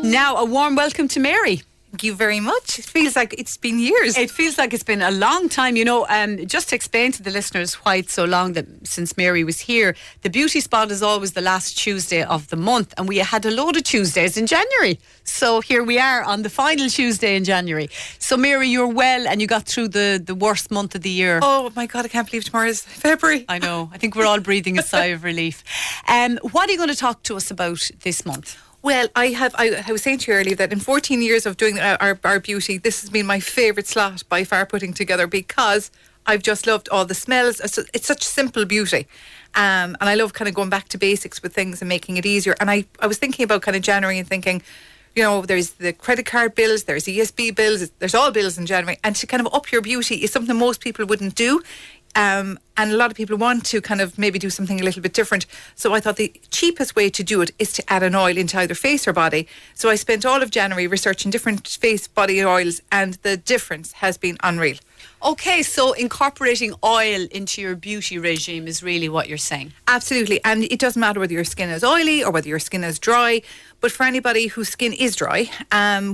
Now, a warm welcome to Mary. Thank you very much. It feels like it's been years. It feels like it's been a long time. You know, just to explain to the listeners why it's so long that since Mary was here, the beauty spot is always the last Tuesday of the month, and we had a load of Tuesdays in January. So here we are on the final Tuesday in January. So Mary, you're well and you got through the worst month of the year. Oh my God, I can't believe tomorrow's February. I know. I think we're all breathing a sigh of relief. What are you going to talk to us about this month? Well, I was saying to you earlier that in 14 years of doing our beauty, this has been my favourite slot by far putting together, because I've just loved all the smells. It's such simple beauty. And I love kind of going back to basics with things and making it easier. And I was thinking about kind of January and thinking, you know, there's the credit card bills, there's ESB bills, there's all bills in January. And to kind of up your beauty is something most people wouldn't do. And a lot of people want to kind of maybe do something a little bit different. So I thought the cheapest way to do it is to add an oil into either face or body. So I spent all of January researching different face body oils, and the difference has been unreal. Okay, so incorporating oil into your beauty regime is really what you're saying. Absolutely. And it doesn't matter whether your skin is oily or whether your skin is dry. But for anybody whose skin is dry,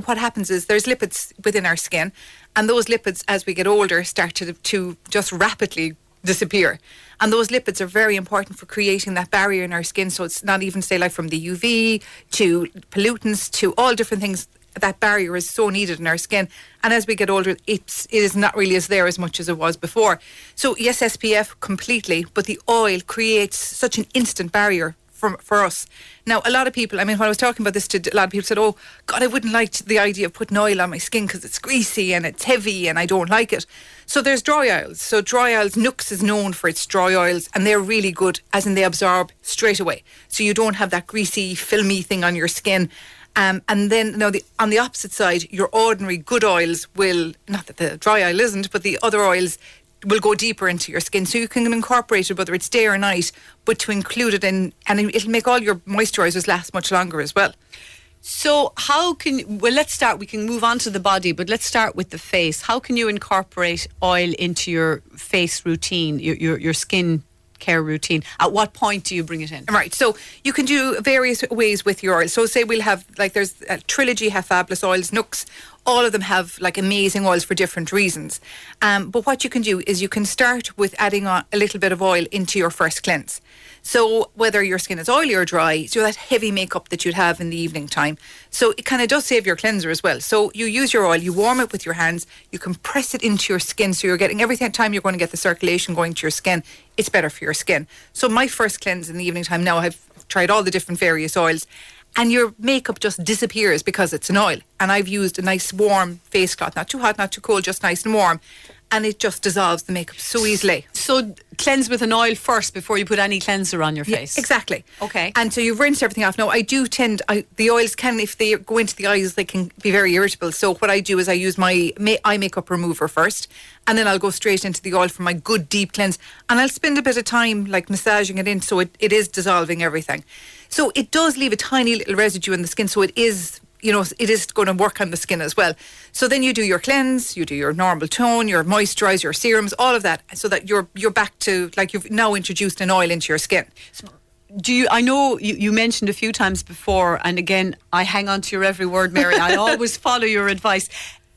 what happens is there's lipids within our skin. And those lipids, as we get older, start to just rapidly disappear. And those lipids are very important for creating that barrier in our skin. So it's not even, say, like from the UV to pollutants to all different things. That barrier is so needed in our skin. And as we get older, it is not really as there as much as it was before. So yes, SPF completely, but the oil creates such an instant barrier for us. Now, a lot of people, I mean, when I was talking about this to a lot of people, said, oh, God, I wouldn't like the idea of putting oil on my skin because it's greasy and it's heavy and I don't like it. So there's dry oils. So dry oils, Nux is known for its dry oils, and they're really good, as in they absorb straight away. So you don't have that greasy, filmy thing on your skin. And then, now, on the opposite side, your ordinary good oils will, not that the dry oil isn't, but the other oils will go deeper into your skin. So you can incorporate it, whether it's day or night, but to include it in, and it'll make all your moisturisers last much longer as well. So let's start, we can move on to the body, but let's start with the face. How can you incorporate oil into your face routine, your skin care routine? At what point do you bring it in? Right, so you can do various ways with your oil. So say we'll have, like, there's a Trilogy have fabulous oils, Nux, all of them have like amazing oils for different reasons. But what you can do is you can start with adding a little bit of oil into your first cleanse. So whether your skin is oily or dry, so that heavy makeup that you'd have in the evening time. So it kind of does save your cleanser as well. So you use your oil, you warm it with your hands, you can press it into your skin, so you're getting, every time you're going to get the circulation going to your skin, it's better for your skin. So my first cleanse in the evening time, now I've tried all the different various oils, and your makeup just disappears because it's an oil. And I've used a nice warm face cloth, not too hot, not too cold, just nice and warm. And it just dissolves the makeup so easily. So cleanse with an oil first before you put any cleanser on your face? Yeah, exactly. Okay. And so you've rinsed everything off. Now, the oils can, if they go into the eyes, they can be very irritable. So what I do is I use my eye makeup remover first, and then I'll go straight into the oil for my good deep cleanse. And I'll spend a bit of time like massaging it in, so it is dissolving everything. So it does leave a tiny little residue in the skin, so it is, you know, it is going to work on the skin as well. So then you do your cleanse, you do your normal tone, your moisturiser, your serums, all of that, so that you're back to, like, you've now introduced an oil into your skin. I know you mentioned a few times before, and again, I hang on to your every word, Mary. I always follow your advice.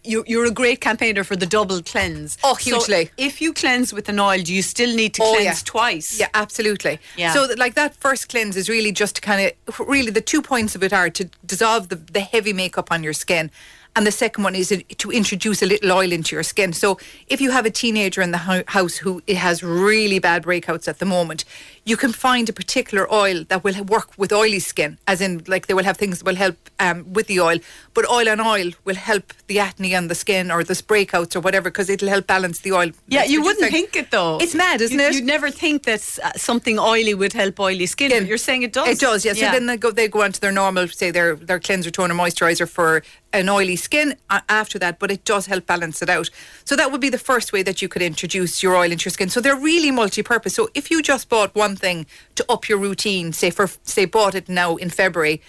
You're a great campaigner for the double cleanse. Oh, hugely. So if you cleanse with an oil, do you still need to cleanse twice? Yeah, absolutely. Yeah. So that first cleanse is really just to kind of, really the 2 points of it are to dissolve the heavy makeup on your skin. And the second one is to introduce a little oil into your skin. So if you have a teenager in the house who has really bad breakouts at the moment, you can find a particular oil that will work with oily skin, as in, like, they will have things that will help with the oil, but oil on oil will help the acne on the skin or the breakouts or whatever, because it'll help balance the oil. Yeah, you wouldn't think it though. It's mad, isn't it? You'd never think that something oily would help oily skin, but you're saying it does. It does, yeah. So then they go on to their normal, say their cleanser, toner, moisturiser for an oily skin after that, but it does help balance it out. So that would be the first way that you could introduce your oil into your skin. So they're really multi-purpose. So if you just bought one thing to up your routine, say bought it now in February,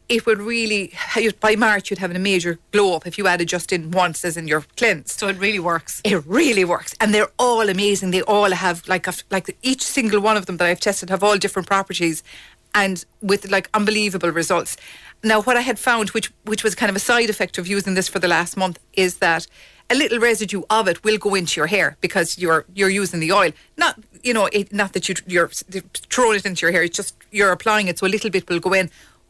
it would really, by March you'd have a major glow up if you added just in once, as in your cleanse. So it really works. It really works, and they're all amazing. They all have like each single one of them that I've tested have all different properties, and with like unbelievable results. Now, what I had found, which was kind of a side effect of using this for the last month, is that a little residue of it will go into your hair because you're using the oil. Not not that you're throwing it into your hair. It's just you're applying it, so a little bit will go in.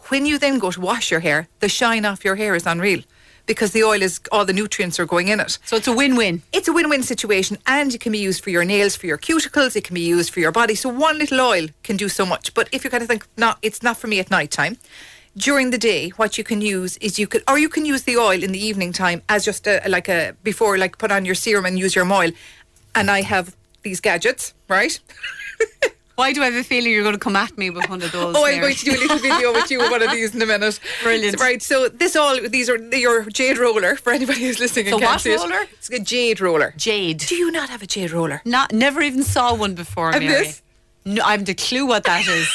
When you then go to wash your hair, the shine off your hair is unreal because the oil all the nutrients are going in it. So it's a win-win. It's a win-win situation, and it can be used for your nails, for your cuticles. It can be used for your body. So one little oil can do so much. But if you kind of think, no, it's not for me at night time. During the day, what you can use is you can use the oil in the evening time as just before put on your serum and use your oil. And I have these gadgets, right? Why do I have a feeling you're going to come at me with one of those? I'm going to do a little video with you with one of these in a minute. Brilliant. Right, so these are your jade roller for anybody who's listening. So and can't what see roller? It's a jade roller. Jade. Do you not have a jade roller? Never even saw one before, And Mary. this? No, I haven't a clue what that is.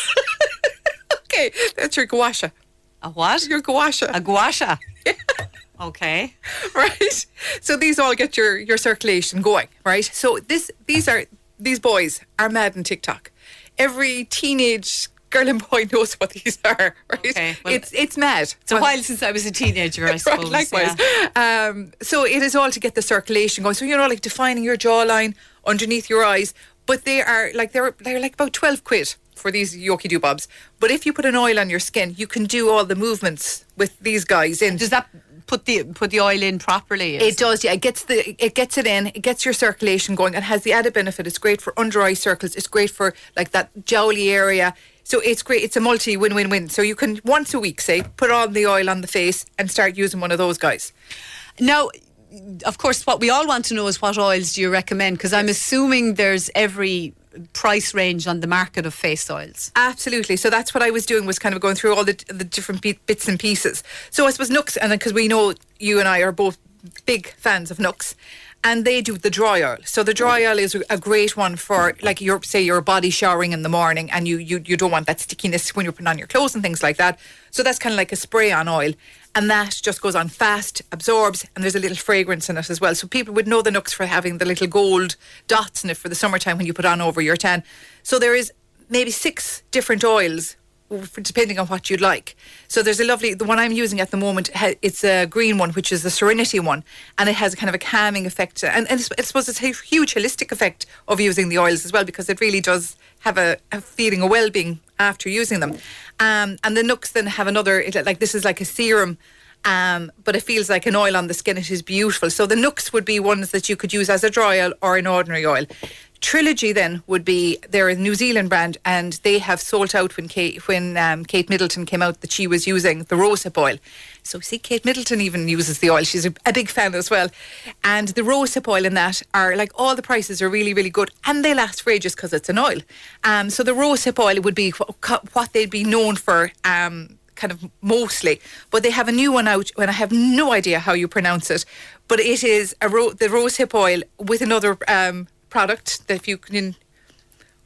Okay, that's your gua sha. A what? Your gua sha. A gua sha. Okay. Right. So these all get your circulation going, right? So these boys are mad on TikTok. Every teenage girl and boy knows what these are, right? Okay, well, it's mad. It's a while since I was a teenager, I suppose. Right, likewise. Yeah. So it is all to get the circulation going. So like defining your jawline underneath your eyes. But they're like about 12 quid for these Yoki Doobobs. But if you put an oil on your skin, you can do all the movements with these guys in. Does that put the oil in properly? It does, yeah. It gets it in. It gets your circulation going. It has the added benefit. It's great for under eye circles. It's great for like that jowly area. So it's great. It's a multi-win-win-win. So you can once a week, say, put on the oil on the face and start using one of those guys. Now, of course, what we all want to know is what oils do you recommend? Because I'm assuming there's every price range on the market of face oils. Absolutely. So that's what I was doing, was kind of going through all the different bits and pieces. So I suppose Nux, and because we know you and I are both big fans of Nux, and they do the dry oil. So the dry oil is a great one for, like, you're body showering in the morning and you don't want that stickiness when you're putting on your clothes and things like that. So that's kind of like a spray on oil. And that just goes on fast, absorbs, and there's a little fragrance in it as well. So people would know the Nux for having the little gold dots in it for the summertime when you put on over your tan. So there is maybe 6 different oils, depending on what you'd like. So there's the one I'm using at the moment, it's a green one, which is the Serenity one, and it has kind of a calming effect, and I suppose it's a huge holistic effect of using the oils as well, because it really does have a feeling of well-being after using them. And the Nux then have another, this is like a serum, but it feels like an oil on the skin. It is beautiful. So the Nux would be ones that you could use as a dry oil or an ordinary oil. Trilogy then would be, they're a New Zealand brand, and they have sold out when Kate Middleton came out that she was using the rosehip oil. So see, Kate Middleton even uses the oil. She's a big fan as well. And the rosehip oil in that are like, all the prices are really, really good, and they last for ages because it's an oil. So the rosehip oil would be what they'd be known for, kind of mostly. But they have a new one out, and I have no idea how you pronounce it, but it is the rosehip oil with another product that if you can,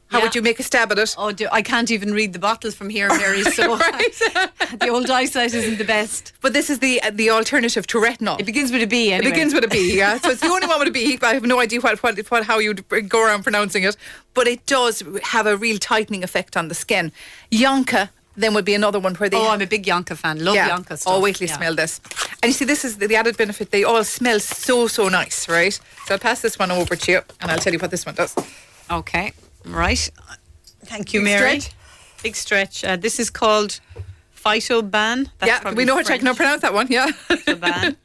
how would you make a stab at it? Oh, I can't even read the bottles from here, Mary, so the old eyesight isn't the best. But this is the alternative to retinol. It begins with a B anyway. It begins with a B, yeah. So it's the only one with a B. I have no idea how you'd go around pronouncing it. But it does have a real tightening effect on the skin. Yonka then would be another one where they... I'm a big Yonka fan. Love Yonka stuff. Oh, wait till you smell this. And you see, this is the added benefit. They all smell so, so nice, right? So I'll pass this one over to you, and I'll tell you what this one does. Okay, right. Thank you, Mary. Big stretch. This is called Phytoban. That's we know what I can pronounce that one, yeah. Phytoban.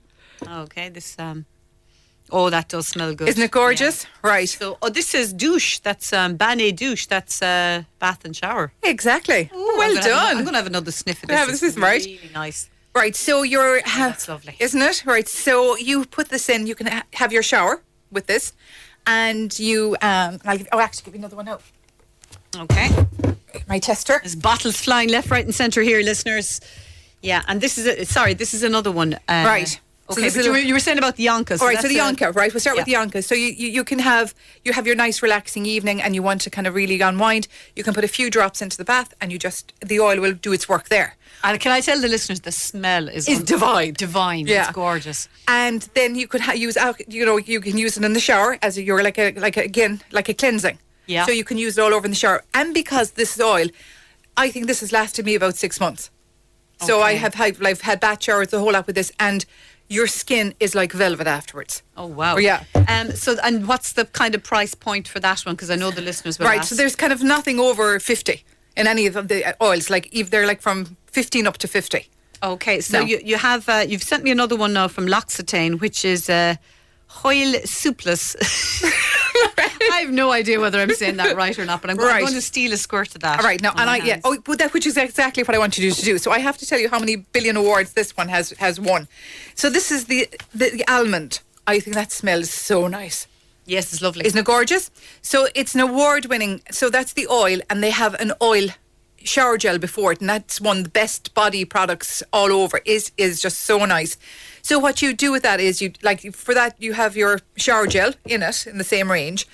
Okay, this... that does smell good. Isn't it gorgeous? Yeah. Right. So, this is douche. That's Bane douche. That's bath and shower. Exactly. Ooh, well done. I'm going to have another sniff of this. Yeah, this is right. Really nice. Right, so that's lovely. Isn't it? Right, so you put this in, you can have your shower with this, and you, I'll actually give you another one out. Okay. My tester. There's bottles flying left, right and centre here, listeners. Yeah, and this is another one. Right. Okay, so but you were saying about the Yonka. All right, so the Yonka, right? We'll start with the Yonka. So you can have your nice relaxing evening, and you want to kind of really unwind. You can put a few drops into the bath, and the oil will do its work there. And can I tell the listeners, the smell is divine. Divine. Yeah. It's gorgeous. And then you could use you can use it in the shower as you're like a cleansing. Yeah. So you can use it all over in the shower. And because this is oil, I think this has lasted me about 6 months. So Okay. I've had bath showers, the whole lot with this, and your skin is like velvet afterwards. Oh, wow. Oh, yeah. And what's the kind of price point for that one? Because I know the listeners will Right, ask. so there's kind of nothing over 50 in any of the oils. Like if they're like from 15 up to 50. Okay, so No. you have you've sent me another one now from L'Occitane, which is Hoyle Soupless. I have no idea whether I'm saying that right or not, but I'm Right. going to steal a squirt of that. All right, now, on and my yeah, hands. but that which is exactly what I wanted you to do. So I have to tell you how many billion awards this one has won. So this is the almond. I think that smells so nice. Yes, it's lovely. Isn't it gorgeous? So it's an award-winning. So that's the oil, and they have an oil shower gel before it, and that's one of the best body products all over. Is just so nice. So what you do with that is for that you have your shower gel in it in the same range,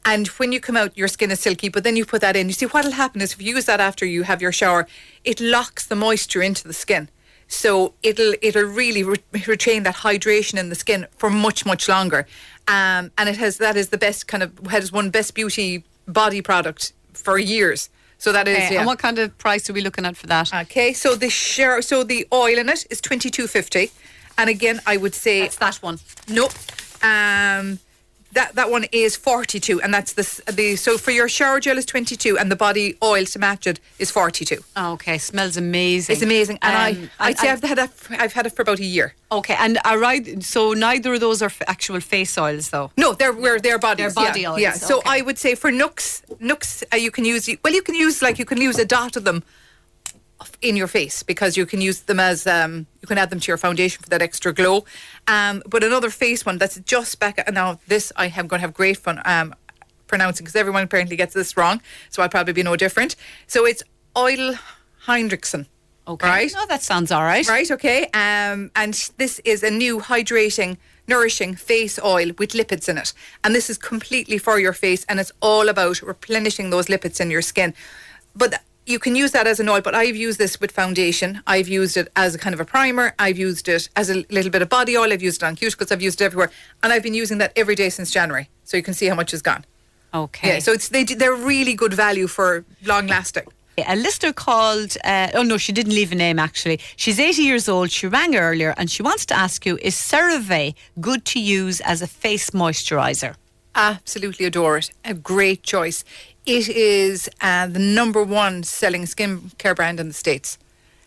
and when you come out, your skin is silky. But then you put that in. You see what'll happen is if you use that after you have your shower, it locks the moisture into the skin. So it'll really retain that hydration in the skin for much longer. And that is the best has won best beauty body product for years. So that is, Okay, yeah. and what kind of price are we looking at for that? Okay, so the oil in it is $22.50, and again, I would say That's that one. no. That one is $42, and that's so for your shower gel is $22, and the body oil to match it is $42. Oh, okay, smells amazing. It's amazing, and I'd say and- I've had it for about a year. Okay, and so neither of those are actual face oils, though. No, they're bodies. They're body yeah, oils, Yeah. So okay. I would say for nooks, you can use a dot of them in your face, because you can use them as you can add them to your foundation for that extra glow. But another face one that's just back now. This I am going to have great fun pronouncing, because everyone apparently gets this wrong. So I'll probably be no different. So it's oil Hendrickson. Okay, Right. No, that sounds all right. Right, okay. And this is a new hydrating, nourishing face oil with lipids in it. And this is completely for your face, and it's all about replenishing those lipids in your skin. But you can use that as an oil, but I've used this with foundation. I've used it as a kind of a primer. I've used it as a little bit of body oil. I've used it on cuticles. I've used it everywhere. And I've been using that every day since January. So you can see how much is gone. Okay. Yeah, so they're really good value for long lasting. A listener called, she didn't leave a name actually. She's 80 years old. She rang earlier and she wants to ask you, is CeraVe good to use as a face moisturiser? Absolutely adore it. A great choice. It is the number one selling skincare brand in the States.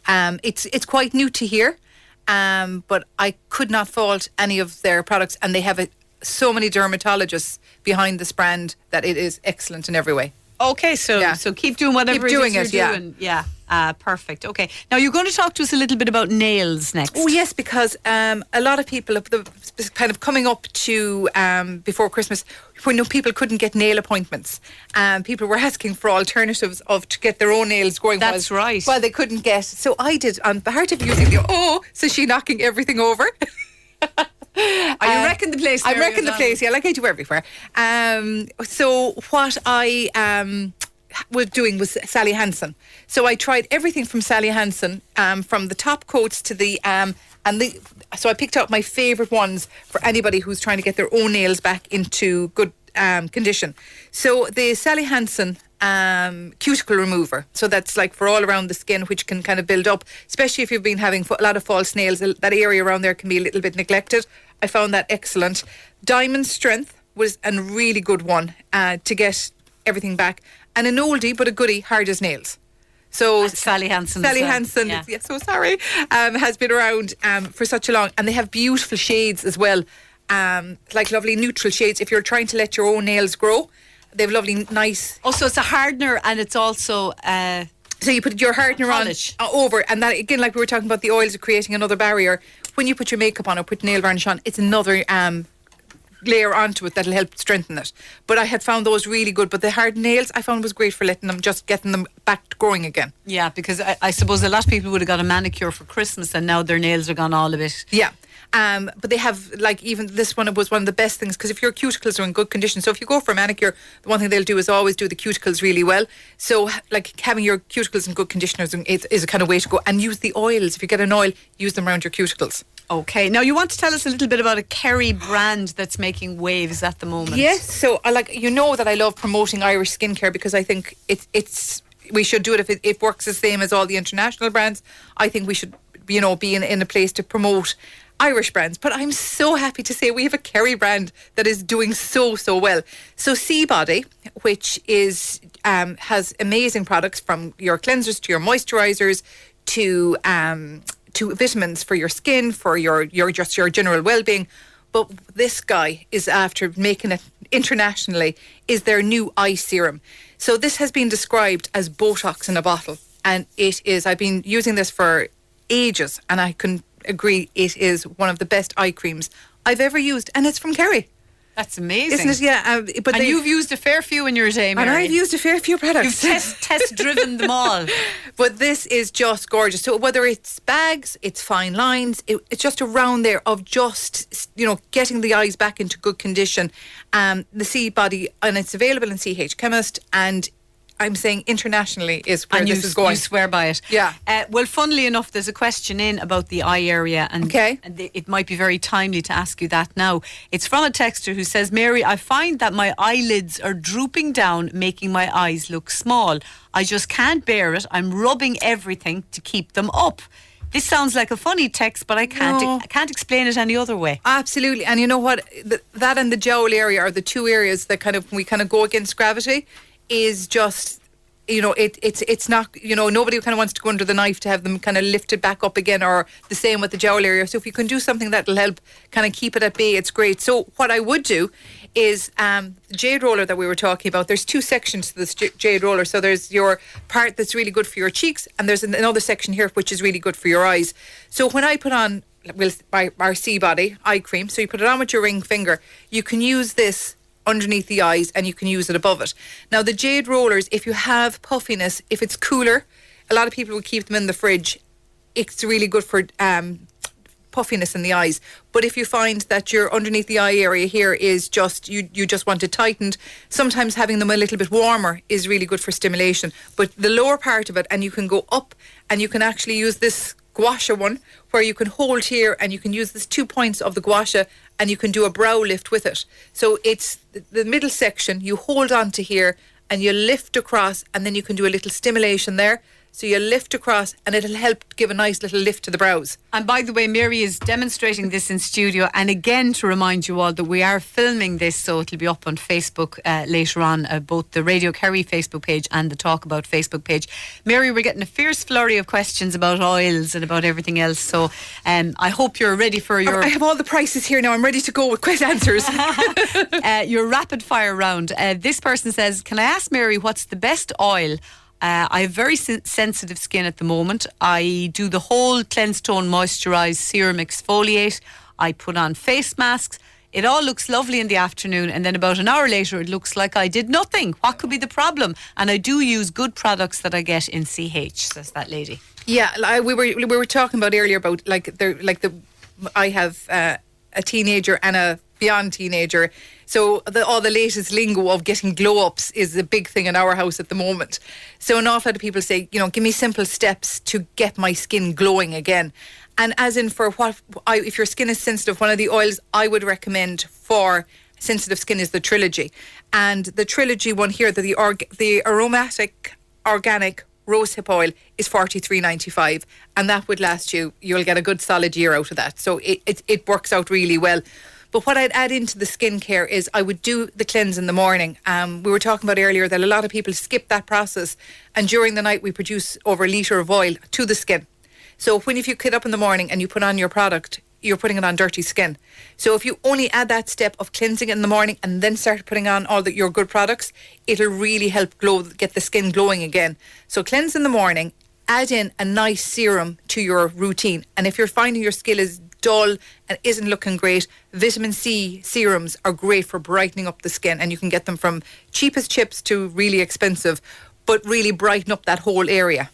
It's quite new to here, but I could not fault any of their products, and they have so many dermatologists behind this brand that it is excellent in every way. Okay, so Yeah. so keep doing whatever Keep doing it is it, you're yeah. doing. Yeah, perfect. Okay, now you're going to talk to us a little bit about nails next. Oh yes, because a lot of people, kind of coming up to before Christmas, when people couldn't get nail appointments, people were asking for alternatives to get their own nails growing. That's right. Well, they couldn't get. So I did. On the heart of using so she knocking everything over. Are you wrecking the place? I there, reckon the Yolanda? place, yeah, like I do everywhere. So what I was doing was Sally Hansen. So I tried everything from Sally Hansen, from the top coats to so I picked out my favourite ones for anybody who's trying to get their own nails back into good condition. So the Sally Hansen cuticle remover. So that's like for all around the skin, which can kind of build up, especially if you've been having a lot of false nails. That area around there can be a little bit neglected. I found that excellent. Diamond Strength was a really good one to get everything back. And an oldie but a goodie, Hard as Nails. So That's Sally Hansen. Sally as well. Hansen, Yeah. yeah, so sorry, has been around for such a long, and they have beautiful shades as well, like lovely neutral shades. If you're trying to let your own nails grow, they have lovely, nice. Oh, so it's a hardener and it's also So you put your hardener on polish. over, and that again, like we were talking about, the oils are creating another barrier. When you put your makeup on or put nail varnish on, it's another layer onto it that'll help strengthen it. But I had found those really good. But the hard nails I found was great for getting them back to growing again. Yeah, because I suppose a lot of people would have got a manicure for Christmas and now their nails are gone all a bit. Yeah. But they have, like, even this one was one of the best things, because if your cuticles are in good condition, so if you go for a manicure, the one thing they'll do is always do the cuticles really well. So like having your cuticles in good condition is a kind of way to go. And use the oils. If you get an oil, use them around your cuticles. Okay, now you want to tell us a little bit about a Kerry brand that's making waves at the moment. Yes, so I that I love promoting Irish skincare, because I think it's we should do it if it works the same as all the international brands. I think we should, be in a place to promote Irish brands. But I'm so happy to say we have a Kerry brand that is doing so well. So Seabody, which is has amazing products, from your cleansers to your moisturizers to vitamins for your skin, for your general well-being. But this guy is, after making it internationally, is their new eye serum. So this has been described as Botox in a bottle, and it is. I've been using this for ages, and I can agree it is one of the best eye creams I've ever used, and it's from Kerry. That's amazing, isn't it? Yeah, but you've used a fair few in your day, Mary. And I've used a fair few products. You've test-driven them all. But this is just gorgeous. So whether it's bags, it's fine lines, it's just around there of just, getting the eyes back into good condition. The Seabody, and it's available in CH Chemist, and I'm saying internationally is where this is going. You swear by it. Yeah. Well, funnily enough, there's a question in about the eye area, and it might be very timely to ask you that now. It's from a texter who says, Mary, I find that my eyelids are drooping down, making my eyes look small. I just can't bear it. I'm rubbing everything to keep them up. This sounds like a funny text, but I can't explain it any other way. Absolutely. And you know what? That and the jowl area are the two areas that we go against gravity. Is just, it's not, nobody kind of wants to go under the knife to have them kind of lifted back up again, or the same with the jowl area. So if you can do something that'll help kind of keep it at bay, it's great. So what I would do is the jade roller that we were talking about. There's two sections to this jade roller. So there's your part that's really good for your cheeks, and there's another section here which is really good for your eyes. So when I put on our Seabody eye cream, so you put it on with your ring finger, you can use this underneath the eyes, and you can use it above it. Now the jade rollers, if you have puffiness, if it's cooler, a lot of people will keep them in the fridge. It's really good for puffiness in the eyes. But if you find that your underneath the eye area here is just, you just want it tightened, sometimes having them a little bit warmer is really good for stimulation. But the lower part of it, and you can go up, and you can actually use this gua sha one, where you can hold here, and you can use this 2 points of the gua sha, and you can do a brow lift with it. So it's the middle section, you hold on to here, and you lift across, and then you can do a little stimulation there. So you lift across, and it'll help give a nice little lift to the brows. And by the way, Mary is demonstrating this in studio. And again, to remind you all that we are filming this, so it'll be up on Facebook later on, both the Radio Kerry Facebook page and the Talk About Facebook page. Mary, we're getting a fierce flurry of questions about oils and about everything else. So I hope you're ready for your... I have all the prices here now. I'm ready to go with quick answers. Your rapid fire round. This person says, can I ask Mary what's the best oil? I have very sensitive skin at the moment. I do the whole cleanse, tone, moisturise, serum, exfoliate. I put on face masks. It all looks lovely in the afternoon, and then about an hour later it looks like I did nothing. What could be the problem? And I do use good products that I get in CH, says that lady. Yeah, we were talking about earlier about I have a teenager and a beyond teenager. So all the latest lingo of getting glow-ups is a big thing in our house at the moment. So an awful lot of people say, give me simple steps to get my skin glowing again. And as in if your skin is sensitive, one of the oils I would recommend for sensitive skin is the Trilogy. And the Trilogy one here, the aromatic organic rosehip oil is $43.95, and that would last you'll get a good solid year out of that. So it works out really well. But what I'd add into the skincare is I would do the cleanse in the morning. We were talking about earlier that a lot of people skip that process, and during the night we produce over a litre of oil to the skin. So if you get up in the morning and you put on your product, you're putting it on dirty skin. So if you only add that step of cleansing it in the morning and then start putting on all your good products, it'll really help get the skin glowing again. So cleanse in the morning, add in a nice serum to your routine. And if you're finding your skin is dull and isn't looking great, vitamin C serums are great for brightening up the skin, and you can get them from cheap as chips to really expensive, but really brighten up that whole area.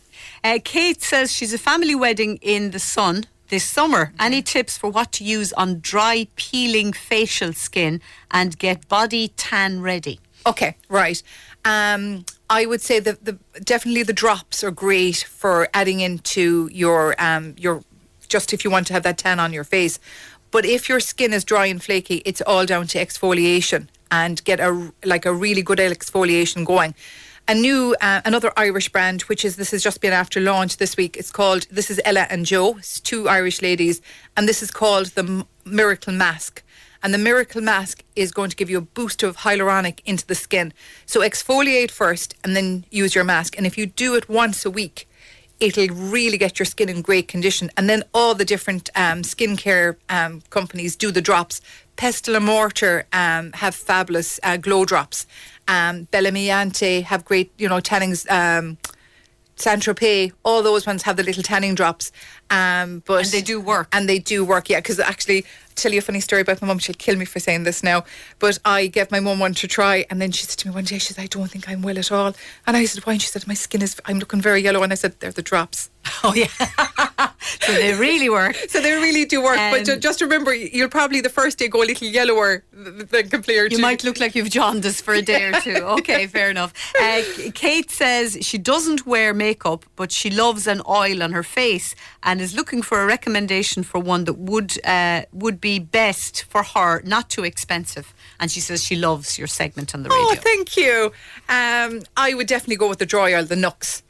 Kate says she's a family wedding in the sun this summer. Mm-hmm. Any tips for what to use on dry, peeling facial skin and get body tan ready? Okay, right. I would say definitely the drops are great for adding into your just if you want to have that tan on your face. But if your skin is dry and flaky, it's all down to exfoliation, and get a really good exfoliation going. a new, another Irish brand, this has just been after launch this week. This is Ella and Joe. It's two Irish ladies. And this is called the Miracle Mask. And the Miracle Mask is going to give you a boost of hyaluronic into the skin. So exfoliate first and then use your mask. And if you do it once a week, it'll really get your skin in great condition. And then all the different skincare companies do the drops. Pestle and Mortar have fabulous glow drops. Bellamiante have great, tannings. Saint-Tropez, all those ones have the little tanning drops. And they do work. Yeah, because actually, tell you a funny story about my mum. She'll kill me for saying this now, but I gave my mum one to try, and then she said to me one day, she said, I don't think I'm well at all. And I said, why? And she said, I'm looking very yellow. And I said, they're the drops. Oh, yeah. So they really work. So they really do work. But just remember, you'll probably the first day go a little yellower than compared to... You might look like you've jaundice for a day or two. Okay, fair enough. Kate says she doesn't wear makeup, but she loves an oil on her face and is looking for a recommendation for one that would be best for her, not too expensive. And she says she loves your segment on the radio. Oh, thank you. I would definitely go with the dry oil, the Nux.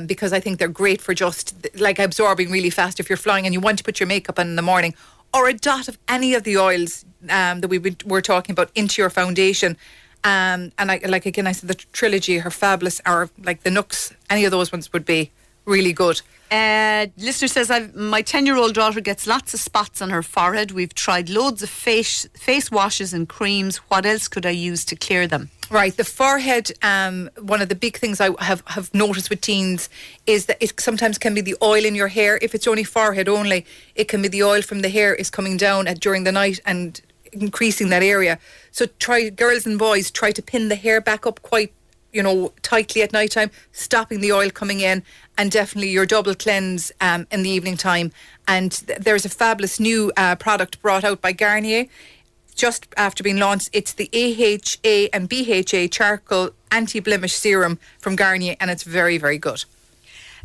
Because I think they're great for just like absorbing really fast if you're flying and you want to put your makeup on in the morning, or a dot of any of the oils that we're talking about into your foundation. And I said the Trilogy are fabulous, or like the Nux, any of those ones would be really good. Listener says, my 10-year-old daughter gets lots of spots on her forehead. We've tried loads of face washes and creams. What else could I use to clear them? Right, the forehead, one of the big things I have noticed with teens is that it sometimes can be the oil in your hair. If it's only forehead only, it can be the oil from the hair is coming down during the night and increasing that area. So girls and boys, try to pin the hair back up quite, tightly at night time, stopping the oil coming in, and definitely your double cleanse in the evening time. And there's a fabulous new product brought out by Garnier just after being launched. It's the AHA and BHA charcoal anti-blemish serum from Garnier, and it's very, very good.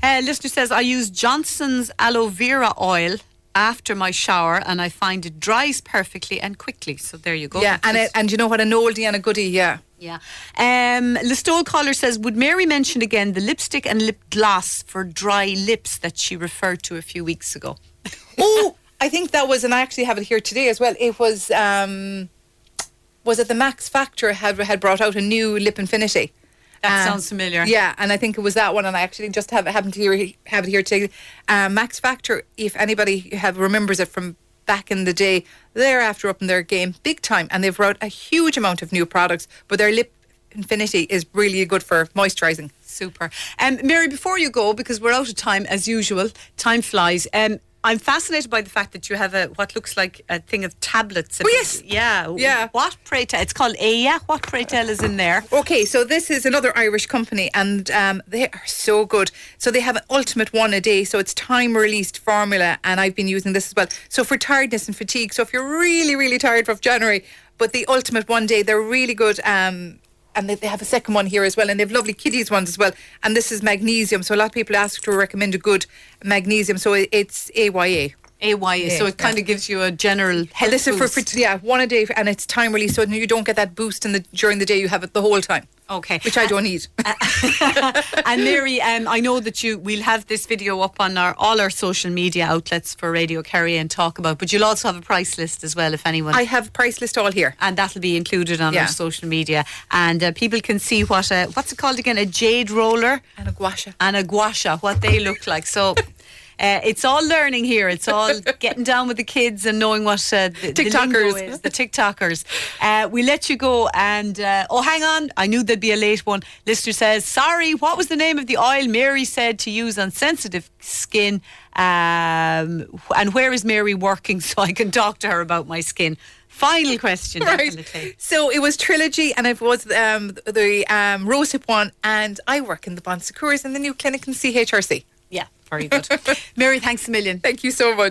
Listener says, I use Johnson's aloe vera oil after my shower and I find it dries perfectly and quickly. So there you go. Yeah, and you know what, an oldie and a goodie, yeah. Yeah. Listowel caller says, would Mary mention again the lipstick and lip gloss for dry lips that she referred to a few weeks ago? Oh, I think that was, and I actually have it here today as well. It was it the Max Factor had brought out a new lip infinity? That sounds familiar. Yeah, and I think it was that one, and I actually just have it here today. Max Factor, if anybody remembers it from back in the day, they're after up in their game big time, and they've brought a huge amount of new products, but their lip infinity is really good for moisturising. Super. Mary, before you go, because we're out of time as usual, time flies, I'm fascinated by the fact that you have what looks like a thing of tablets. Oh, yes. Yeah. What, pray tell? It's called Aya. What, pray tell, is in there? Okay, so this is another Irish company, and they are so good. So they have an ultimate one a day, so it's time-released formula, and I've been using this as well. So for tiredness and fatigue, so if you're really, really tired from January, but the ultimate one day, they're really good. And they have a second one here as well, and they have lovely kiddies ones as well. And this is magnesium, so a lot of people ask to recommend a good magnesium, so it's AYA. AYA, so it kind of gives you a general health boost. For one a day, and it's time release, so you don't get that boost during the day. You have it the whole time. Okay, which I don't need. And Mary, I know that we'll have this video up on all our social media outlets for Radio Kerry and talk about, but you'll also have a price list as well if anyone. I have a price list all here, and that'll be included on our social media, and people can see what's it called again? A jade roller and a gua sha, what they look like. So. It's all learning here. It's all getting down with the kids and knowing what the lingo is, the TikTokers. We let you go and, hang on. I knew there'd be a late one. Listener says, sorry, what was the name of the oil Mary said to use on sensitive skin? And where is Mary working so I can talk to her about my skin? Final question, right. Definitely. So it was Trilogy, and it was the rosehip one, and I work in the Bon Secours in the new clinic in CHRC. Yeah, very good. Mary, thanks a million. Thank you so much.